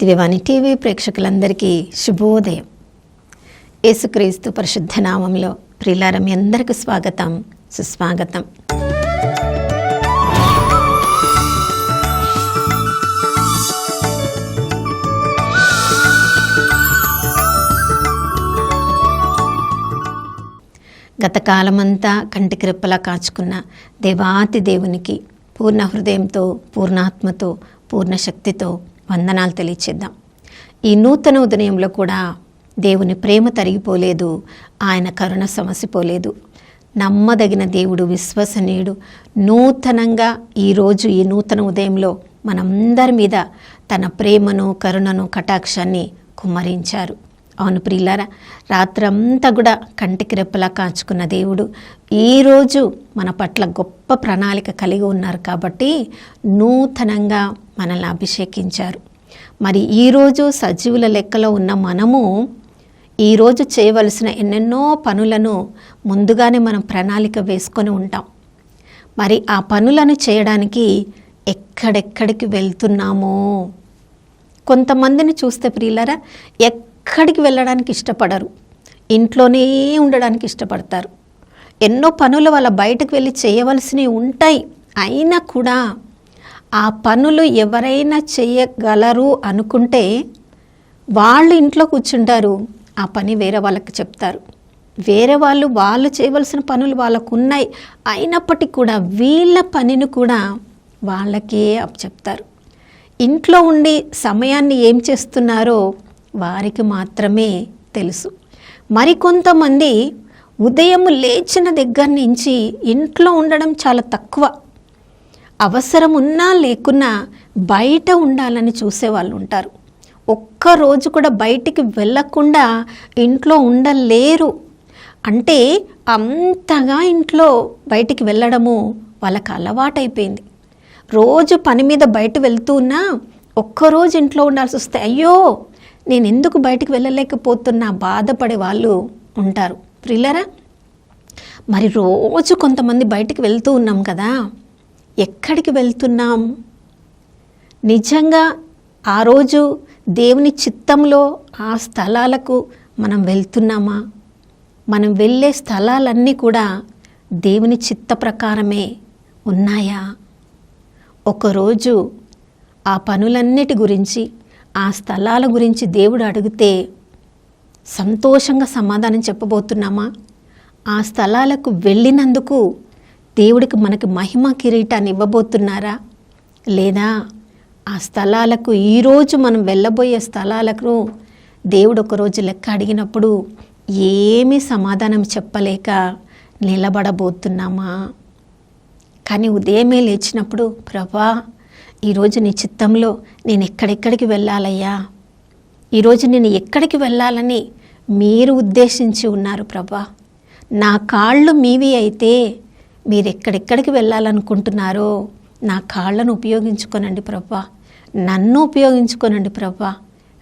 దివ్యవాణి TV ప్రేక్షకులందరికీ శుభోదయం. యేసుక్రీస్తు పరిశుద్ధ నామంలో ప్రియులారా మీ అందరికీ స్వాగతం, సుస్వాగతం. గతకాలమంతా కంటికి రెప్పలా కాచుకున్న దేవాతి దేవునికి పూర్ణ హృదయంతో, పూర్ణాత్మతో, పూర్ణ శక్తితో వందనాలు తెలియచేద్దాం. ఈ నూతన ఉదయంలో కూడా దేవుని ప్రేమ తరిగిపోలేదు, ఆయన కరుణ సమసిపోలేదు. నమ్మదగిన దేవుడు, విశ్వసనీయుడు. నూతనంగా ఈరోజు ఈ నూతన ఉదయంలో మనందరి మీద తన ప్రేమను, కరుణను, కటాక్షాన్ని కుమ్మరించారు. అవును ప్రియులారా, రాత్రంతా కూడా కంటికి రెప్పలా కాచుకున్న దేవుడు ఈరోజు మన పట్ల గొప్ప ప్రణాళిక కలిగి ఉన్నారు కాబట్టి నూతనంగా మనల్ని అభిషేకించారు. మరి ఈరోజు సజీవుల లెక్కలో ఉన్న మనము ఈరోజు చేయవలసిన ఎన్నెన్నో పనులను ముందుగానే మనం ప్రణాళిక వేసుకొని ఉంటాం. మరి ఆ పనులను చేయడానికి ఎక్కడెక్కడికి వెళ్తున్నామో, కొంతమందిని చూస్తే ప్రియులారా ఎక్కడికి వెళ్ళడానికి ఇష్టపడరు, ఇంట్లోనే ఉండడానికి ఇష్టపడతారు. ఎన్నో పనులు వాళ్ళ బయటకు వెళ్ళి చేయవలసినవి ఉంటాయి. అయినా కూడా ఆ పనులు ఎవరైనా చేయగలరు అనుకుంటే వాళ్ళు ఇంట్లో కూర్చుంటారు, ఆ పని వేరే వాళ్ళకి చెప్తారు. వేరే వాళ్ళు చేయవలసిన పనులు వాళ్ళకు ఉన్నాయి, అయినప్పటికీ కూడా వీళ్ళ పనిని కూడా వాళ్ళకే అప్పచెప్తారు. ఇంట్లో ఉండి సమయాన్ని ఏం చేస్తున్నారో వారికి మాత్రమే తెలుసు. మరికొంతమంది ఉదయం లేచిన దగ్గర నుంచి ఇంట్లో ఉండడం చాలా తక్కువ, అవసరం ఉన్నా లేకున్నా బయట ఉండాలని చూసేవాళ్ళు ఉంటారు. ఒక్కరోజు కూడా బయటికి వెళ్ళకుండా ఇంట్లో ఉండలేరు. అంటే అంతగా ఇంట్లో బయటికి వెళ్ళడము వాళ్ళకి అలవాటైపోయింది. రోజు పని మీద బయట వెళ్తూ ఉన్నా ఒక్కరోజు ఇంట్లో ఉండాల్సి వస్తే అయ్యో నేను ఎందుకు బయటికి వెళ్ళలేకపోతున్నా బాధపడే వాళ్ళు ఉంటారు. ప్రియులారా, మరి రోజు కొంతమంది బయటికి వెళ్తూ ఉన్నాం కదా, ఎక్కడికి వెళ్తున్నాం? నిజంగా ఆ రోజు దేవుని చిత్తంలో ఆ స్థలాలకు మనం వెళ్తున్నామా? మనం వెళ్ళే స్థలాలన్నీ కూడా దేవుని చిత్త ప్రకారమే ఉన్నాయా? ఒకరోజు ఆ పనులన్నిటి గురించి, ఆ స్థలాల గురించి దేవుడు అడిగితే సంతోషంగా సమాధానం చెప్పబోతున్నామా? ఆ స్థలాలకు వెళ్ళినందుకు దేవుడికి మనకి మహిమ కిరీటాన్ని ఇవ్వబోతున్నారా? లేదా ఆ స్థలాలకు ఈరోజు మనం వెళ్ళబోయే స్థలాలకు దేవుడు ఒకరోజు లెక్క అడిగినప్పుడు ఏమీ సమాధానం చెప్పలేక నిలబడబోతున్నామా? కానీ ఉదయమే లేచినప్పుడు ప్రభా ఈరోజు నీ చిత్తంలో నేను ఎక్కడెక్కడికి వెళ్ళాలయ్యా, ఈరోజు నేను ఎక్కడికి వెళ్ళాలని మీరు ఉద్దేశించి ఉన్నారు ప్రభా, నా కాళ్ళు మీవి అయితే మీరు ఎక్కడెక్కడికి వెళ్ళాలనుకుంటున్నారో నా కాళ్ళను ఉపయోగించుకోనండి ప్రభా, నన్ను ఉపయోగించుకోనండి ప్రభా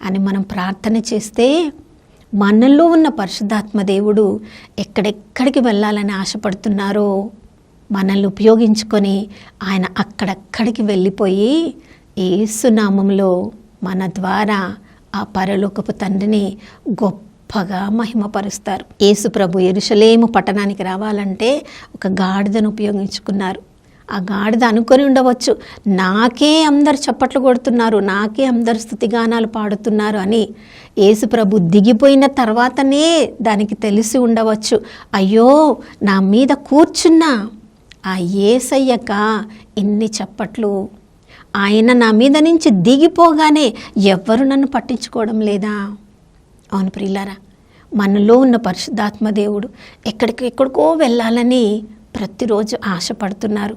అని మనం ప్రార్థన చేస్తే మనలో ఉన్న పరిశుద్ధాత్మ దేవుడు ఎక్కడెక్కడికి వెళ్ళాలని ఆశపడుతున్నారో మనల్ని ఉపయోగించుకొని ఆయన అక్కడక్కడికి వెళ్ళిపోయి యేసు నామములో మన ద్వారా ఆ పరలోకపు తండ్రిని గొప్పగా మహిమపరుస్తారు. యేసు ప్రభు యెరూషలేము పట్టణానికి రావాలంటే ఒక గాడిదను ఉపయోగించుకున్నారు. ఆ గాడిద అనుకొని ఉండవచ్చు, నాకే అందరు చప్పట్లు కొడుతున్నారు, నాకే అందరు స్తుతిగానాలు పాడుతున్నారు అని. యేసు ప్రభు దిగిపోయిన తర్వాతనే దానికి తెలిసి ఉండవచ్చు, అయ్యో నా మీద కూర్చున్న ఆ యేసయ్యక ఇన్ని చప్పట్లు, ఆయన నా మీద నుంచి దిగిపోగానే ఎవ్వరు నన్ను పట్టించుకోవడం లేదా? అవును ప్రియులారా, మనలో ఉన్న పరిశుద్ధాత్మ దేవుడు ఎక్కడికో వెళ్ళాలని ప్రతిరోజు ఆశపడుతున్నారు.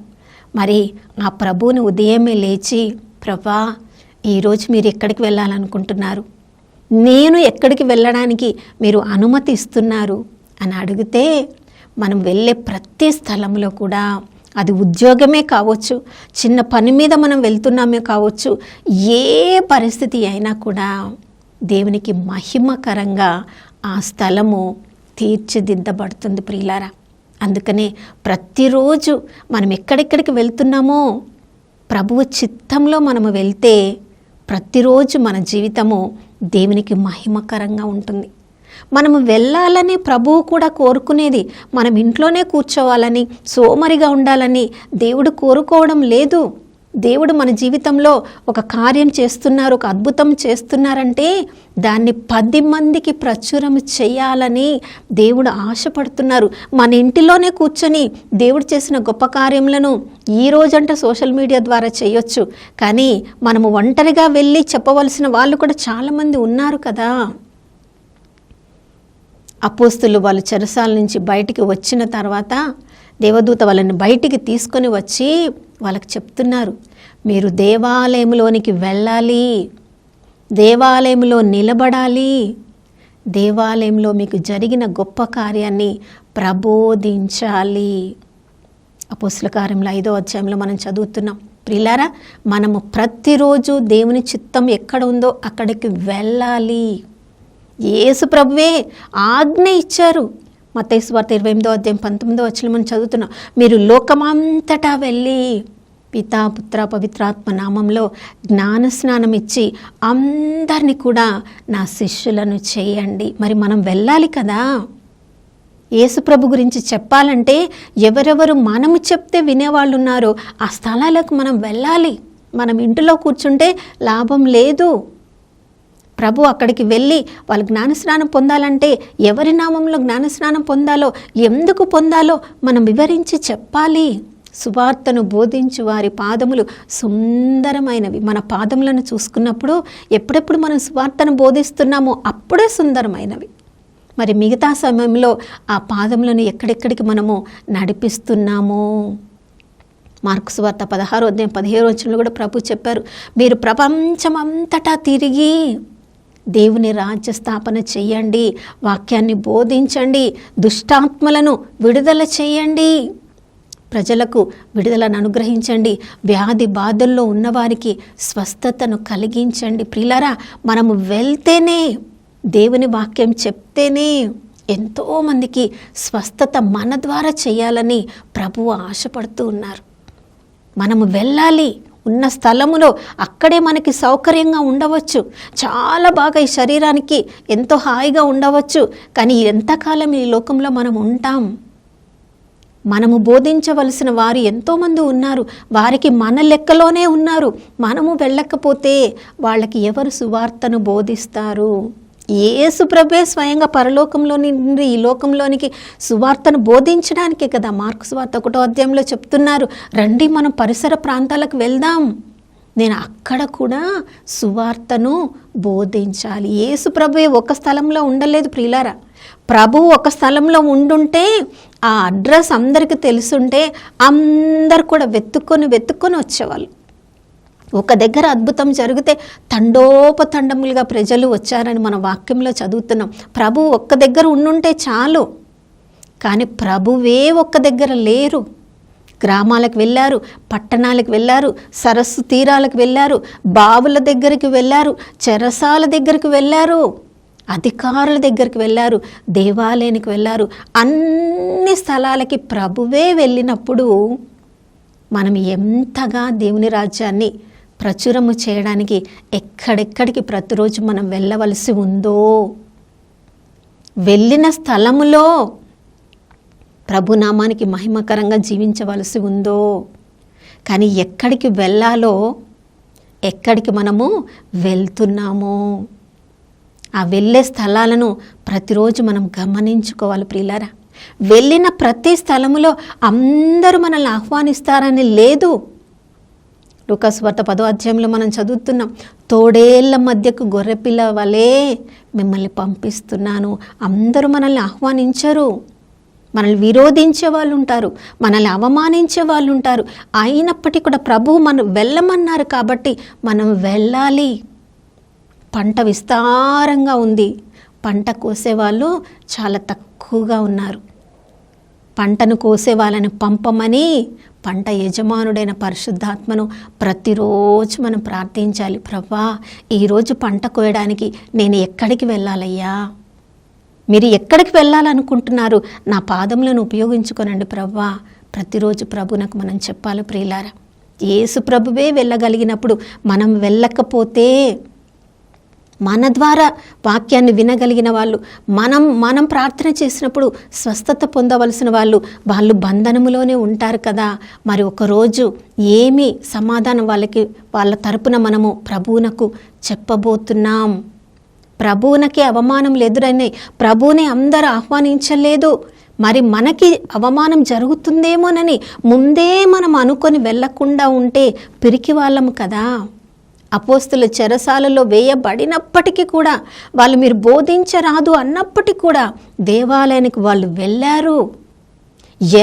మరి ఆ ప్రభువుని ఉదయమే లేచి ప్రభా ఈరోజు మీరు ఎక్కడికి వెళ్ళాలనుకుంటున్నారు, నేను ఎక్కడికి వెళ్ళడానికి మీరు అనుమతి ఇస్తున్నారు అని అడిగితే మనం వెళ్ళే ప్రతి స్థలంలో కూడా, అది ఉద్యోగమే కావచ్చు, చిన్న పని మీద మనం వెళ్తున్నామే కావచ్చు, ఏ పరిస్థితి అయినా కూడా దేవునికి మహిమకరంగా ఆ స్థలము తీర్చిదిద్దబడుతుంది ప్రియులారా. అందుకనే ప్రతిరోజు మనం ఎక్కడెక్కడికి వెళ్తున్నామో ప్రభువు చిత్తంలో మనము వెళ్తే ప్రతిరోజు మన జీవితము దేవునికి మహిమకరంగా ఉంటుంది. మనము వెళ్ళాలని ప్రభువు కూడా కోరుకునేది. మనం ఇంట్లోనే కూర్చోవాలని, సోమరిగా ఉండాలని దేవుడు కోరుకోవడం లేదు. దేవుడు మన జీవితంలో ఒక కార్యం చేస్తున్నారు, ఒక అద్భుతం చేస్తున్నారంటే దాన్ని 10 మందికి ప్రచురం చేయాలని దేవుడు ఆశపడుతున్నారు. మన ఇంటిలోనే కూర్చొని దేవుడు చేసిన గొప్ప కార్యములను ఈ రోజంటే సోషల్ మీడియా ద్వారా చేయొచ్చు, కానీ మనము ఒంటరిగా వెళ్ళి చెప్పవలసిన వాళ్ళు కూడా చాలామంది ఉన్నారు కదా. అపోస్తులు వాళ్ళు చెరసాల నుంచి బయటికి వచ్చిన తర్వాత దేవదూత వాళ్ళని బయటికి తీసుకొని వచ్చి వాళ్ళకి చెప్తున్నారు, మీరు దేవాలయంలోనికి వెళ్ళాలి, దేవాలయంలో నిలబడాలి, దేవాలయంలో మీకు జరిగిన గొప్ప కార్యాన్ని ప్రబోధించాలి. అపోస్తుల కార్యంలో 5వ అధ్యాయంలో మనం చదువుతున్నాం. ప్రియులారా, మనము ప్రతిరోజు దేవుని చిత్తం ఎక్కడ ఉందో అక్కడికి వెళ్ళాలి. యేసు ప్రభువే ఆజ్ఞ ఇచ్చారు. మత్తయి సువార్త 28వ అధ్యాయం 19వ వచనం మనం చదువుతున్నాం. మీరు లోకమంతటా వెళ్ళి పితా పుత్ర పవిత్రాత్మ నామంలో జ్ఞానస్నానం ఇచ్చి అందరినీ కూడా నా శిష్యులను చేయండి. మరి మనం వెళ్ళాలి కదా. యేసు ప్రభు గురించి చెప్పాలంటే ఎవరెవరు మనము చెప్తే వినేవాళ్ళు ఉన్నారో ఆ స్థలాలకు మనం వెళ్ళాలి. మనం ఇంటిలో కూర్చుంటే లాభం లేదు. ప్రభు అక్కడికి వెళ్ళి వాళ్ళు జ్ఞానస్నానం పొందాలంటే ఎవరి నామంలో జ్ఞానస్నానం పొందాలో, ఎందుకు పొందాలో మనం వివరించి చెప్పాలి. సువార్తను బోధించు వారి పాదములు సుందరమైనవి. మన పాదములను చూసుకున్నప్పుడు ఎప్పుడెప్పుడు మనం సువార్తను బోధిస్తున్నామో అప్పుడే సుందరమైనవి. మరి మిగతా సమయంలో ఆ పాదములను ఎక్కడెక్కడికి మనము నడిపిస్తున్నామో. మార్కు సువార్త 16వ అధ్యాయం 17వ వచనంలో కూడా ప్రభు చెప్పారు, మీరు ప్రపంచమంతటా తిరిగి దేవుని రాజ్య స్థాపన చేయండి, వాక్యాన్ని బోధించండి, దుష్టాత్మలను విడుదల చేయండి, ప్రజలకు విడుదలను అనుగ్రహించండి, వ్యాధి బాధల్లో ఉన్నవారికి స్వస్థతను కలిగించండి. ప్రియులారా, మనము వెళ్తేనే, దేవుని వాక్యం చెప్తేనే ఎంతోమందికి స్వస్థత మన ద్వారా చేయాలని ప్రభువు ఆశపడుతూ ఉన్నారు. మనము వెళ్ళాలి. ఉన్న స్థలములో అక్కడే మనకి సౌకర్యంగా ఉండవచ్చు, చాలా బాగా ఈ శరీరానికి ఎంతో హాయిగా ఉండవచ్చు, కానీ ఎంతకాలం ఈ లోకంలో మనం ఉంటాం? మనము బోధించవలసిన వారు ఎంతోమంది ఉన్నారు, వారికి మన లెక్కలోనే ఉన్నారు. మనము వెళ్ళకపోతే వాళ్ళకి ఎవరు సువార్తను బోధిస్తారు? యేసు ప్రభువే స్వయంగా పరలోకంలో నుండి ఈ లోకంలోనికి సువార్తను బోధించడానికే కదా మార్కు సువార్త 1వ అధ్యాయంలో చెప్తున్నారు, రండి మనం పరిసర ప్రాంతాలకు వెళ్దాం, నేను అక్కడ కూడా సువార్తను బోధించాలి. యేసు ప్రభువే ఒక స్థలంలో ఉండలేదు ప్రియులారా. ప్రభు ఒక స్థలంలో ఉండుంటే ఆ అడ్రస్ అందరికీ తెలుసుంటే అందరు కూడా వెతుక్కొని వచ్చేవాళ్ళు. ఒక దగ్గర అద్భుతం జరిగితే తండోపతండములుగా ప్రజలు వచ్చారని మన వాక్యంలో చదువుతున్నాం. ప్రభు ఒక్క దగ్గర ఉండుంటే చాలు, కానీ ప్రభువే ఒక్క దగ్గర లేరు. గ్రామాలకు వెళ్ళారు, పట్టణాలకు వెళ్ళారు, సరస్సు తీరాలకు వెళ్ళారు, బావుల దగ్గరికి వెళ్ళారు, చెరసాల దగ్గరికి వెళ్ళారు, అధికారుల దగ్గరికి వెళ్ళారు, దేవాలయానికి వెళ్ళారు. అన్ని స్థలాలకి ప్రభువే వెళ్ళినప్పుడు మనం ఎంతగా దేవుని రాజ్యాన్ని ప్రచురము చేయడానికి ఎక్కడెక్కడికి ప్రతిరోజు మనం వెళ్ళవలసి ఉందో, వెళ్ళిన స్థలములో ప్రభునామానికి మహిమకరంగా జీవించవలసి ఉందో, కానీ ఎక్కడికి వెళ్ళాలో, ఎక్కడికి మనము వెళ్తున్నామో ఆ వెళ్ళే స్థలాలను ప్రతిరోజు మనం గమనించుకోవాలి ప్రియులారా. వెళ్ళిన ప్రతి స్థలములో అందరూ మనల్ని ఆహ్వానిస్తారని లేదు. లూకా సువార్త 10వ అధ్యాయంలో మనం చదువుతున్నాం, తోడేళ్ల మధ్యకు గొర్రెపిల్ల వలె మిమ్మల్ని పంపిస్తున్నాను. అందరూ మనల్ని ఆహ్వానించరు. మనల్ని విరోధించే వాళ్ళు ఉంటారు, మనల్ని అవమానించే వాళ్ళు ఉంటారు. అయినప్పటికీ కూడా ప్రభువు మనం వెళ్ళమన్నారు కాబట్టి మనం వెళ్ళాలి. పంట విస్తారంగా ఉంది, పంట కోసేవాళ్ళు చాలా తక్కువగా ఉన్నారు. పంటను కోసే వాళ్ళని పంపమని పంట యజమానుడైన పరిశుద్ధాత్మను ప్రతిరోజు మనం ప్రార్థించాలి. ప్రభువా, ఈరోజు పంట కోయడానికి నేను ఎక్కడికి వెళ్ళాలయ్యా? మీరు ఎక్కడికి వెళ్ళాలనుకుంటున్నారు? నా పాదములను ఉపయోగించుకోనండి ప్రభువా. ప్రతిరోజు ప్రభునకు మనం చెప్పాలి ప్రియులారా. యేసు ప్రభువే వెళ్ళగలిగినప్పుడు మనం వెళ్ళకపోతే, మన ద్వారా వాక్యాన్ని వినగలిగిన వాళ్ళు, మనం ప్రార్థన చేసినప్పుడు స్వస్థత పొందవలసిన వాళ్ళు బంధనములోనే ఉంటారు కదా. మరి ఒకరోజు ఏమి సమాధానం వాళ్ళ తరపున మనము ప్రభువునకు చెప్పబోతున్నాం? ప్రభువునకే అవమానములు ఎదురైనాయి, ప్రభువుని అందరూ ఆహ్వానించలేదు. మరి మనకి అవమానం జరుగుతుందేమోనని ముందే మనం అనుకొని వెళ్ళకుండా ఉంటే పిరికి వాళ్ళము కదా. అపోస్తుల చెరసాలలో వేయబడినప్పటికీ కూడా వాళ్ళు మీరు బోధించరాదు అన్నప్పటికీ కూడా దేవాలయానికి వాళ్ళు వెళ్ళారు.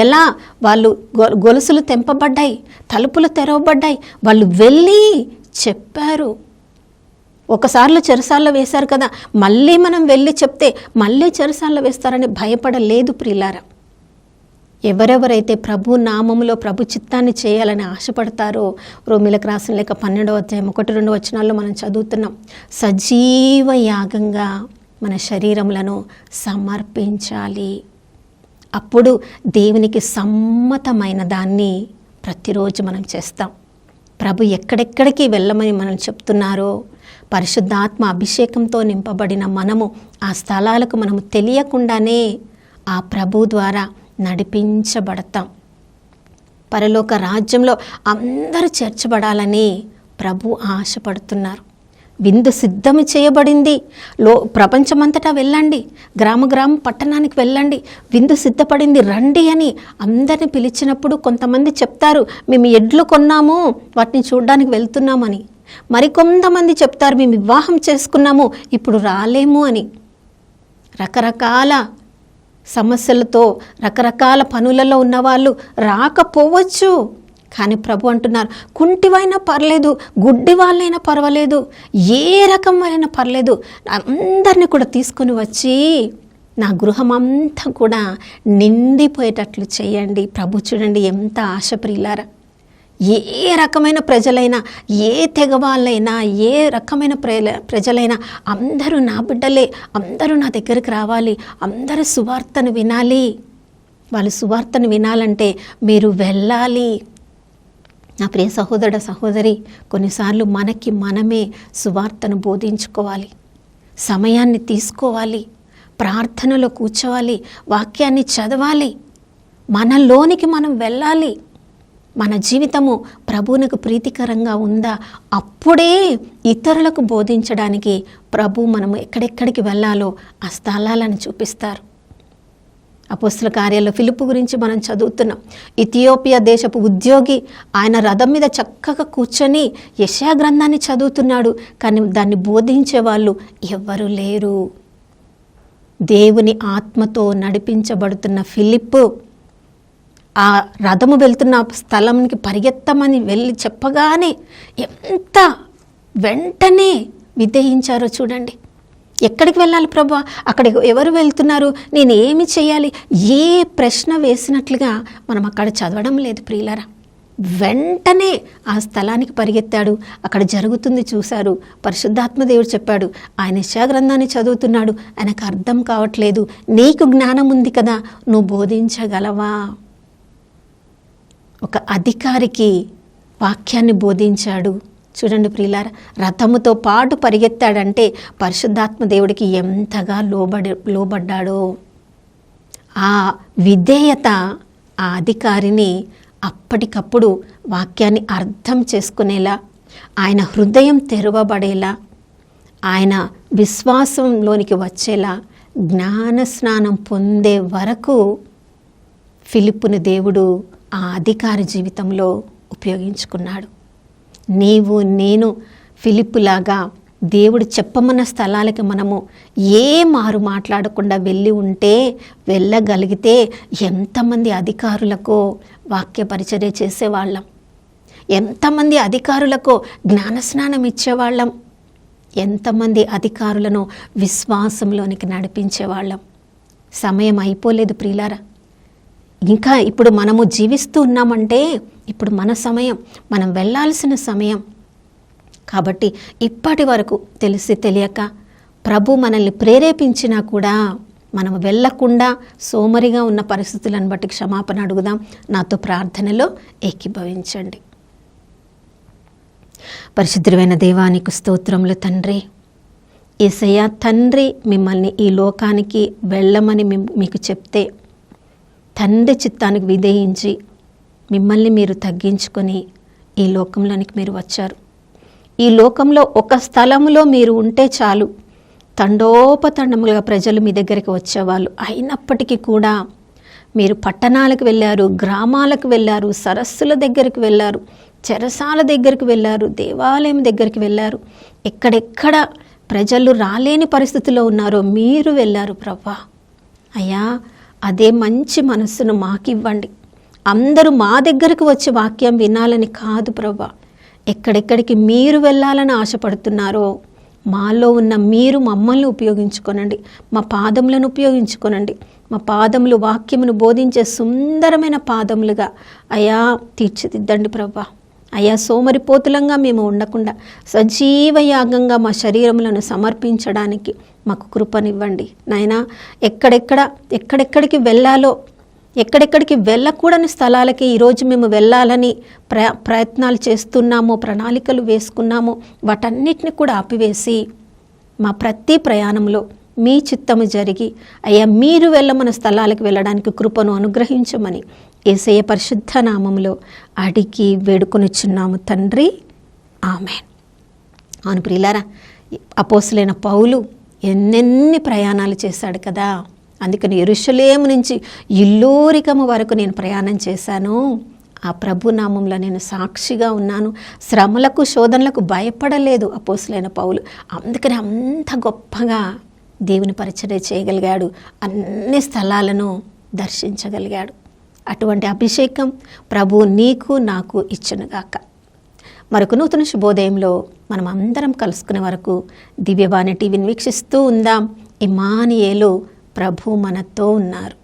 ఎలా వాళ్ళు గొలుసులు తెంపబడ్డాయి, తలుపులు తెరవబడ్డాయి, వాళ్ళు వెళ్ళి చెప్పారు. ఒకసార్లు చెరసాల్లో వేశారు కదా, మళ్ళీ మనం వెళ్ళి చెప్తే మళ్ళీ చెరసాల్లో వేస్తారని భయపడలేదు ప్రియులారా. ఎవరెవరైతే ప్రభు నామములో ప్రభు చిత్తాన్ని చేయాలని ఆశపడతారో, రోమీలకు రాసిన లేఖ 12వ అధ్యాయం 1-2 వచనాల్లో మనం చదువుతున్నాం, సజీవ యాగంగా మన శరీరములను సమర్పించాలి. అప్పుడు దేవునికి సమ్మతమైన దాన్ని ప్రతిరోజు మనం చేస్తాం. ప్రభు ఎక్కడెక్కడికి వెళ్ళమని మనం చెప్తున్నారో, పరిశుద్ధాత్మ అభిషేకంతో నింపబడిన మనము ఆ స్థలాలకు మనము తెలియకుండానే ఆ ప్రభు ద్వారా నడిపించబడతాం. పరలోక రాజ్యంలో అందరూ చేర్చబడాలని ప్రభు ఆశపడుతున్నారు. విందు సిద్ధం చేయబడింది. ప్రపంచమంతటా వెళ్ళండి, గ్రామ పట్టణానికి వెళ్ళండి, విందు సిద్ధపడింది రండి అని అందరిని పిలిచినప్పుడు కొంతమంది చెప్తారు మేము ఎడ్లు కొన్నాము వాటిని చూడడానికి వెళ్తున్నామని. మరికొంతమంది చెప్తారు మేము వివాహం చేసుకున్నాము ఇప్పుడు రాలేము అని. రకరకాల సమస్యలతో రకరకాల పనులలో ఉన్నవాళ్ళు రాకపోవచ్చు. కానీ ప్రభు అంటున్నారు, కుంటివైనా పర్లేదు, గుడ్డి వాళ్ళైనా పర్వాలేదు, ఏ రకమైనా పర్లేదు, అందరినీ కూడా తీసుకొని వచ్చి నా గృహం అంతా కూడా నిండిపోయేటట్లు చేయండి. ప్రభు చూడండి ఎంత ఆశప్రియులారా. ఏ రకమైన ప్రజలైనా, ఏ తెగ వాళ్ళైనా, ఏ రకమైన ప్రజలైనా అందరూ నా బిడ్డలే, అందరూ నా దగ్గరికి రావాలి, అందరూ సువార్తను వినాలి. వాళ్ళు సువార్తను వినాలంటే మీరు వెళ్ళాలి. నా ప్రియ సహోదరుడ సహోదరి, కొన్నిసార్లు మనకి మనమే సువార్తను బోధించుకోవాలి, సమయాన్ని తీసుకోవాలి, ప్రార్థనలో కూర్చోవాలి, వాక్యాన్ని చదవాలి, మనలోనికి మనం వెళ్ళాలి. మన జీవితము ప్రభువునకు ప్రీతికరంగా ఉందా, అప్పుడే ఇతరులకు బోధించడానికి ప్రభు మనము ఎక్కడెక్కడికి వెళ్ళాలో ఆ స్థలాలను చూపిస్తారు. అపోస్తల కార్యాల్లో ఫిలిప్పు గురించి మనం చదువుతున్నాం. ఇథియోపియా దేశపు ఉద్యోగి, ఆయన రథం మీద చక్కగా కూర్చొని యెషయా గ్రంథాన్ని చదువుతున్నాడు, కానీ దాన్ని బోధించే వాళ్ళు ఎవ్వరూ లేరు. దేవుని ఆత్మతో నడిపించబడుతున్న ఫిలిప్పు ఆ రథము వెళ్తున్న స్థలంకి పరిగెత్తమని వెళ్ళి చెప్పగానే ఎంత వెంటనే విధేయించారో చూడండి. ఎక్కడికి వెళ్ళాలి ప్రభా, అక్కడ ఎవరు వెళ్తున్నారు, నేను ఏమి చేయాలి, ఏ ప్రశ్న వేసినట్లుగా మనం అక్కడ చదవడం లేదు ప్రియులారా. వెంటనే ఆ స్థలానికి పరిగెత్తాడు, అక్కడ జరుగుతుంది చూశారు. పరిశుద్ధాత్మ దేవుడు చెప్పాడు, ఆయన యెషయా గ్రంథాన్ని చదువుతున్నాడు, ఆయనకు అర్థం కావట్లేదు, నీకు జ్ఞానం ఉంది కదా, నువ్వు బోధించగలవా? ఒక అధికారికి వాక్యాన్ని బోధించాడు. చూడండి ప్రియులారా, రథముతో పాటు పరిగెత్తాడంటే పరిశుద్ధాత్మ దేవుడికి ఎంతగా లోబడ్డాడో. ఆ విధేయత ఆ అధికారిని అప్పటికప్పుడు వాక్యాన్ని అర్థం చేసుకునేలా, ఆయన హృదయం తెరవబడేలా, ఆయన విశ్వాసంలోనికి వచ్చేలా జ్ఞాన స్నానం పొందే వరకు ఫిలిప్పుని దేవుడు ఆ అధికారి జీవితంలో ఉపయోగించుకున్నాడు. నీవు నేను ఫిలిప్పులాగా దేవుడు చెప్పమన్న స్థలాలకి మనము ఏ మారు మాట్లాడకుండా వెళ్ళి ఉంటే, వెళ్ళగలిగితే ఎంతమంది అధికారులకో వాక్య పరిచర్య చేసేవాళ్ళం, ఎంతమంది అధికారులకో జ్ఞానస్నానం ఇచ్చేవాళ్ళం, ఎంతమంది అధికారులను విశ్వాసంలోనికి నడిపించేవాళ్ళం. సమయం అయిపోలేదు ప్రియులారా. ఇంకా ఇప్పుడు మనము జీవిస్తూ ఉన్నామంటే ఇప్పుడు మన సమయం, మనం వెళ్ళాల్సిన సమయం. కాబట్టి ఇప్పటి వరకు తెలిసి తెలియక ప్రభు మనల్ని ప్రేరేపించినా కూడా మనం వెళ్ళకుండా సోమరిగా ఉన్న పరిస్థితులను బట్టి క్షమాపణ అడుగుదాం. నాతో ప్రార్థనలో ఏకీభవించండి. పరిశుద్ధమైన దేవానికి స్తోత్రములు తండ్రి. యేసయ్య తండ్రి మిమ్మల్ని ఈ లోకానికి వెళ్ళమని మీకు చెప్తే తండ్రి చిత్తానికి విధేయించి మిమ్మల్ని మీరు తగ్గించుకొని ఈ లోకంలోనికి మీరు వచ్చారు. ఈ లోకంలో ఒక స్థలంలో మీరు ఉంటే చాలు, తండోపతండములుగా ప్రజలు మీ దగ్గరికి వచ్చేవాళ్ళు. అయినప్పటికీ కూడా మీరు పట్టణాలకు వెళ్ళారు, గ్రామాలకు వెళ్ళారు, సరస్సుల దగ్గరికి వెళ్ళారు, చెరసాల దగ్గరికి వెళ్ళారు, దేవాలయం దగ్గరికి వెళ్ళారు. ఎక్కడెక్కడ ప్రజలు రాలేని పరిస్థితిలో ఉన్నారో మీరు వెళ్ళారు ప్రభువా. అయ్యా, అదే మంచి మనస్సును మాకివ్వండి. అందరూ మా దగ్గరకు వచ్చి వాక్యం వినాలని కాదు ప్రభువా, ఎక్కడెక్కడికి మీరు వెళ్ళాలని ఆశపడుతున్నారో మాలో ఉన్న మీరు మమ్మల్ని ఉపయోగించుకోనండి, మా పాదములను ఉపయోగించుకోనండి. మా పాదములు వాక్యమును బోధించే సుందరమైన పాదములుగా అయ్యా తీర్చిదిద్దండి ప్రభువా. అయ్యా, సోమరిపోతులంగా మేము ఉండకుండా సజీవ యాగంగా మా శరీరములను సమర్పించడానికి మాకు కృపనివ్వండి నాయనా. ఎక్కడెక్కడికి వెళ్ళాలో, ఎక్కడెక్కడికి వెళ్ళకూడని స్థలాలకి ఈరోజు మేము వెళ్ళాలని ప్రయత్నాలు చేస్తున్నామో, ప్రణాళికలు వేసుకున్నామో, వాటన్నిటిని కూడా ఆపివేసి మా ప్రతి ప్రయాణంలో మీ చిత్తము జరిగి అయ్యా మీరు వెళ్ళమన్న స్థలాలకు వెళ్ళడానికి కృపను అనుగ్రహించమని యేసయ్య పరిశుద్ధ నామములో అడిగి వేడుకొనిచున్నాము తండ్రి, ఆమేన్. అవును ప్రియులారా, అపోస్తలుడైన పౌలు ఎన్నెన్ని ప్రయాణాలు చేశాడు కదా. అందుకని యెరూషలేము నుంచి ఇల్లూరికము వరకు నేను ప్రయాణం చేశాను. ఆ ప్రభు నామంలో నేను సాక్షిగా ఉన్నాను. శ్రమలకు శోధనలకు భయపడలేదు అపోస్తలుడైన పౌలు. అందుకని అంత గొప్పగా దేవుని పరిచర్య చేయగలిగాడు, అన్ని స్థలాలను దర్శించగలిగాడు. అటువంటి అభిషేకం ప్రభు నీకు నాకు ఇచ్చునుగాక. మరొక నూతన శుభోదయంలో మనం అందరం కలుసుకునే వరకు దివ్యవాణి టీవీని వీక్షిస్తూ ఉందాం. ఇమ్మానుయేలు, ప్రభు మనతో ఉన్నారు.